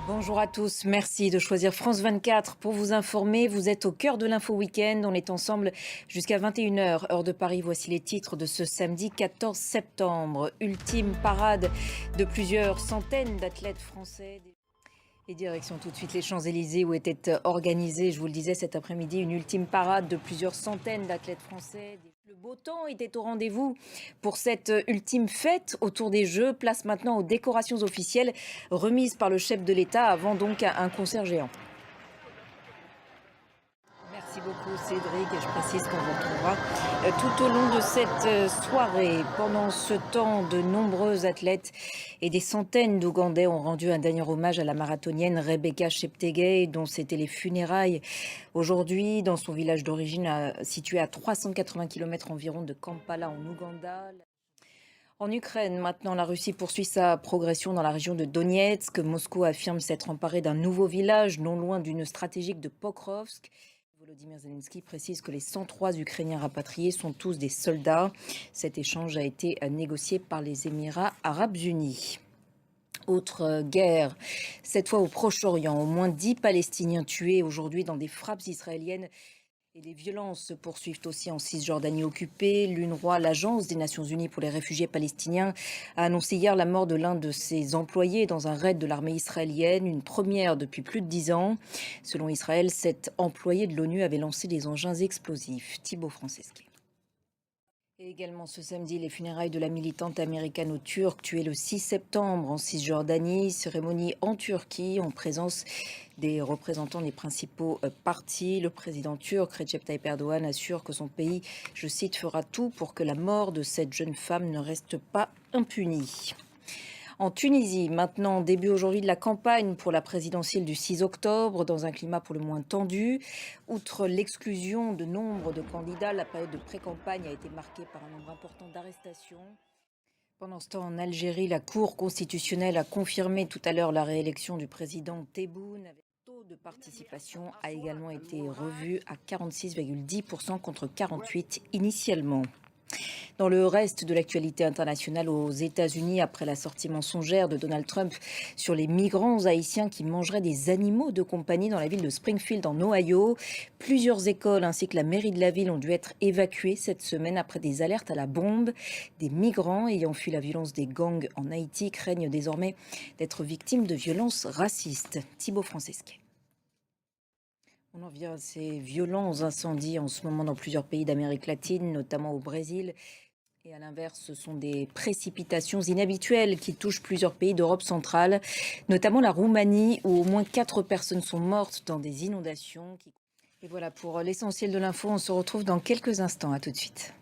Bonjour à tous, merci de choisir France 24 pour vous informer. Vous êtes au cœur de l'info week-end. On est ensemble jusqu'à 21 heures, heure de Paris. Voici les titres de ce samedi 14 septembre. Ultime parade de plusieurs centaines d'athlètes français. Et direction tout de suite les Champs-Élysées où était organisée, je vous le disais cet après-midi, une ultime parade de plusieurs centaines d'athlètes français. Le beau temps était au rendez-vous pour cette ultime fête autour des Jeux. Place maintenant aux décorations officielles remises par le chef de l'État avant donc un concert géant. Merci beaucoup Cédric et je précise qu'on vous retrouvera tout au long de cette soirée. Pendant ce temps, de nombreux athlètes et des centaines d'Ougandais ont rendu un dernier hommage à la marathonienne Rebecca Cheptegei dont c'était les funérailles aujourd'hui dans son village d'origine situé à 380 km environ de Kampala en Ouganda. En Ukraine, maintenant, la Russie poursuit sa progression dans la région de Donetsk. Moscou affirme s'être emparé d'un nouveau village non loin d'une stratégique de Pokrovsk. Volodymyr Zelensky précise que les 103 Ukrainiens rapatriés sont tous des soldats. Cet échange a été négocié par les Émirats arabes unis. Autre guerre, cette fois au Proche-Orient. Au moins 10 Palestiniens tués aujourd'hui dans des frappes israéliennes. Et les violences se poursuivent aussi en Cisjordanie occupée. L'UNRWA, l'Agence des Nations Unies pour les réfugiés palestiniens, a annoncé hier la mort de l'un de ses employés dans un raid de l'armée israélienne, une première depuis plus de 10 ans. Selon Israël, cet employé de l'ONU avait lancé des engins explosifs. Thibaut Franceschi. Et également ce samedi, les funérailles de la militante américano-turque tuée le 6 septembre en Cisjordanie. Cérémonie en Turquie en présence des représentants des principaux partis. Le président turc Recep Tayyip Erdogan assure que son pays, je cite, fera tout pour que la mort de cette jeune femme ne reste pas impunie. En Tunisie, maintenant, début aujourd'hui de la campagne pour la présidentielle du 6 octobre, dans un climat pour le moins tendu. Outre l'exclusion de nombre de candidats, la période de pré-campagne a été marquée par un nombre important d'arrestations. Pendant ce temps, en Algérie, la Cour constitutionnelle a confirmé tout à l'heure la réélection du président Tebboune. Le taux de participation a également été revu à 46,10% contre 48% initialement. Dans le reste de l'actualité internationale aux États-Unis, après la sortie mensongère de Donald Trump sur les migrants haïtiens qui mangeraient des animaux de compagnie dans la ville de Springfield en Ohio, plusieurs écoles ainsi que la mairie de la ville ont dû être évacuées cette semaine après des alertes à la bombe. Des migrants ayant fui la violence des gangs en Haïti craignent désormais d'être victimes de violences racistes. Thibaut Franceschi. On en vient à ces violents incendies en ce moment dans plusieurs pays d'Amérique latine, notamment au Brésil. Et à l'inverse, ce sont des précipitations inhabituelles qui touchent plusieurs pays d'Europe centrale, notamment la Roumanie, où au moins 4 personnes sont mortes dans des inondations. Et voilà pour l'essentiel de l'info. On se retrouve dans quelques instants. À tout de suite.